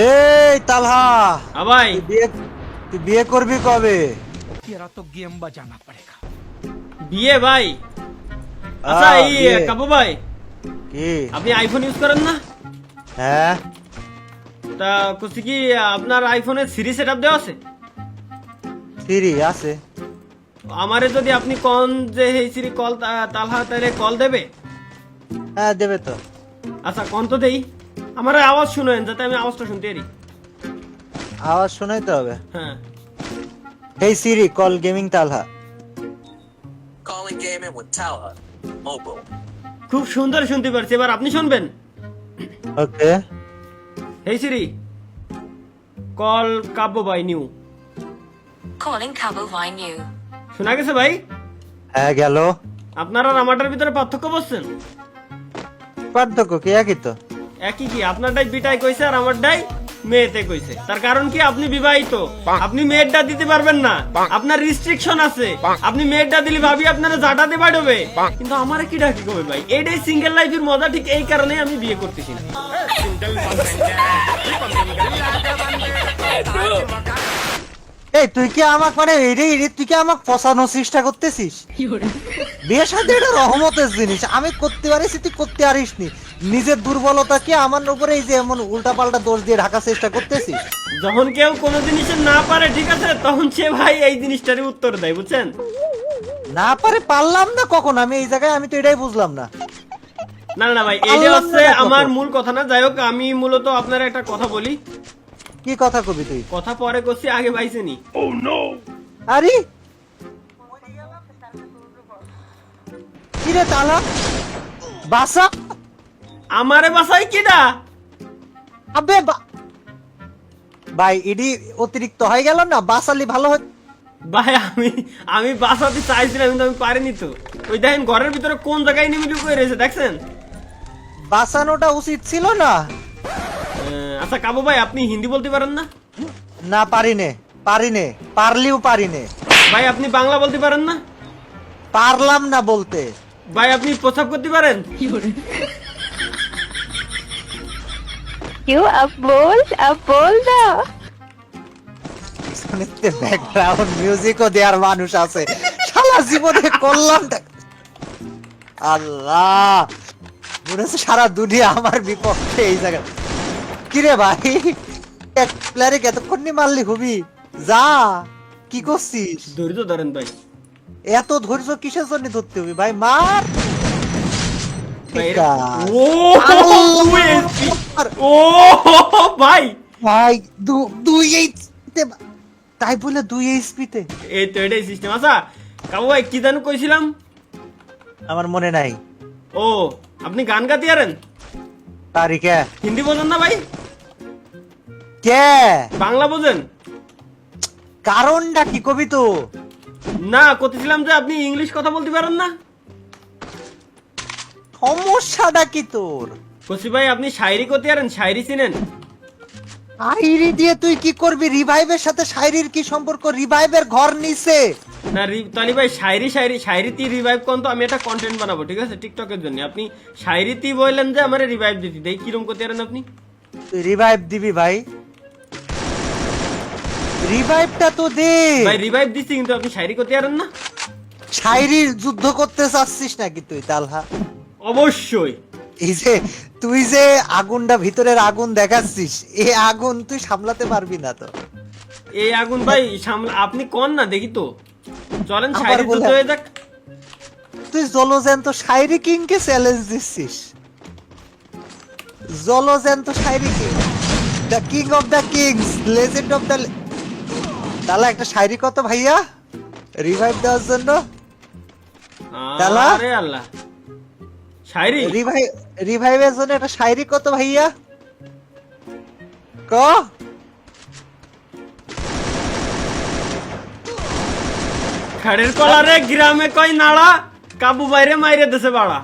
এই তালহা, হ্যাঁ ভাই। তুই বিয়ে করবি কবে? तेरा तो गेम बजाना पड़ेगा। বিয়ে ভাই? আচ্ছা এই বিয়ে। কাবু ভাই, কি? আপনি আইফোন ইউজ করেন না? হ্যাঁ, তা কুছি কি আপনার আইফোনে সিরি সেটআপ দেওয়া আছে? সিরি আছে। আমারে যদি আপনি কোন যে এই সিরি কল তালহা তাইলে কল দেবে? হ্যাঁ দেবে তো। আচ্ছা কোন তো দেই, আমার আওয়াজ শুনেন যাতে আমি আওয়াজটা শুনতে পারি। আওয়াজ শোনাইতে হবে। হ্যাঁ। এই সিরি call gaming Talha. Calling gaming with Talha. Mobile. খুব সুন্দর শুনতে পারছি, এবার আপনি শুনবেন। ওকে। এই সিরি কল কাব্য ভাই new. Calling Cabo Vine New. শোনা গেছে ভাই? হ্যাঁ গেল। আপনারা আর আমারটার ভিতরে পার্থক্য বুঝছেন? পার্থক্য কি? একই তো। একই কি, আপনারটাই বিটাই কইছে আর আমারটাই মেয়েতে কইছে। তার কারণ কি, আপনি বিবাহিত, আপনি মেয়েরটা দিতে পারবেন না, আপনার রিস্ট্রিকশন আছে। আপনি মেয়েরটা দিলে ভাবি আপনারা জাটাতে পারবে, কিন্তু আমারে কি ডাকি কবে ভাই? এইটাই সিঙ্গেল লাইফের মজা, ঠিক এই কারণে আমি বিয়ে করতেছি না। এই তুই কি আমাকে মানে তুই কি আমাকে ফসানোর চেষ্টা করতেছিস? বিয়ের সাথে এটা রহমতের জিনিস, আমি করতে পারিস, তুই করতে পারিস নি। নিজের দুর্বলতাকে আমার উপরে এই যে এমন উল্টাপাল্টা দোষ দিয়ে ঢাকার চেষ্টা করতেছিস। যখন কেউ কোনো জিনিসের না পারে, ঠিক আছে, তখন সে ভাই এই জিনিসটারই উত্তর দেয়, বুঝছেন? না পারে পারলাম না কখন আমি এই জায়গায়, আমি তো এটাই বুঝলাম না। না না ভাই, এটা পারলাম হচ্ছে না কখন। আমার মূল কথা না। যাই হোক, আমি মূলত আপনার একটা কথা বলি। কি কথা কবি তুই? কথা পরে করছি, আগে পাইছেনি। আরে কি রে তালা বাসা? আমারে বাসাই কিডা? আবে ভাই ইডি অতিরিক্ত হয়ে গেল না, বাসালি ভালো হয়। ভাই আমি বাসাতে চাইছিলাম, কিন্তু আমি পারিনি তো। ওই দেখেন ঘরের ভিতরে কোন জায়গায় নিমিলি করে রয়েছে, দেখছেন? বাসানোটা উচিত ছিল না। আচ্ছা কাবু ভাই, আপনি হিন্দি বলতে পারেন না? না পারিনে, পারলেও পারিনে। ভাই আপনি বাংলা বলতে পারেন না? পারলাম না বলতে। ভাই আপনি প্রস্তাব করতে পারেন? क्यों अब बोल ना। শুনতে ব্যাকগ্রাউন্ড মিউজিকও দেওয়ার মানুষ আছে, সারা জীবনে করলাম। আল্লাহ, মনে হচ্ছে সারা দুনিয়া আমার বিপক্ষে এই জায়গায়। কিরে ভাই, এক প্লেয়ারে এতক্ষণ নি মারলি হবি? যা, কি করছিস? ধৈর্য ধরেন ভাই। এত ধৈর্য কিসের জন্য ধরতে হবে ভাই? মার। ভাই, ঠিক আছে। ও ও ভাই, ভাই দুই এইচপিতে, তাই বলে 2 এইচপিতে? এই তো এটাই সিস্টেম। আচ্ছা কাবু ভাই, কি জানো কইছিলাম? আমার মনে নাই। ও, আপনি গান গাতে পারেন? তারিখে হিন্দি বোঝেন না ভাই? কে? বাংলা বোঝেন? কারণটা কি কবি তো? না, করতেছিলাম যে আপনি ইংলিশ কথা বলতে পারেন না। সমস্যাটা কি তোর? কসি ভাই, আপনি শায়রি করতে পারেন? শায়রি চিনেন? শায়রি দিয়ে তুই কি করবি? রিভাইভের সাথে শায়রির কি সম্পর্ক? রিভাইভের ঘর নিচে। না তালি ভাই, শায়রিতি রিভাইভ কোন তো, আমি একটা কন্টেন্ট বানাবো, ঠিক আছে, টিকটকের জন্য। আপনি শায়রিতি বললেন যে আমারে রিভাইভ দিতে দেই, কিরম করতে পারেন আপনি? তুই রিভাইভ দিবি ভাই? রিভাইভটা তো দে ভাই রিভাইভ দিচ্ছি, কিন্তু আপনি শায়রি করতে পারেন না। শায়রির যুদ্ধ করতে চাচ্ছিস নাকি তুই তালহা? অবশ্যই। এই যে তুই যে আগুনটা ভিতরের আগুন দেখাচ্ছিস, এই আগুন তুই সামলাতে পারবি না তো। এই আগুন ভাই আপনি কোন না দেখি তো, চলেন আবার শায়রি বলে- যুদ্ধ হয়ে যাক। তুই জলজ্যান্ত শায়রি কিংকে চ্যালেঞ্জ দিচ্ছিস। জলজ্যান্ত শায়রি king, the king of the kings, legend of the. তাহলে একটা শায়রি কত ভাইয়া রিভাইভ দেওয়ার জন্য? তালা? আরে আল্লাহ, শায়রি রিভাইভের জন্য একটা শায়রি কত ভাইয়া? ক খাড়ের কলারে গ্রামে কয় নাড়া, কাবু বাইরে মাইরে দেশে বাড়া।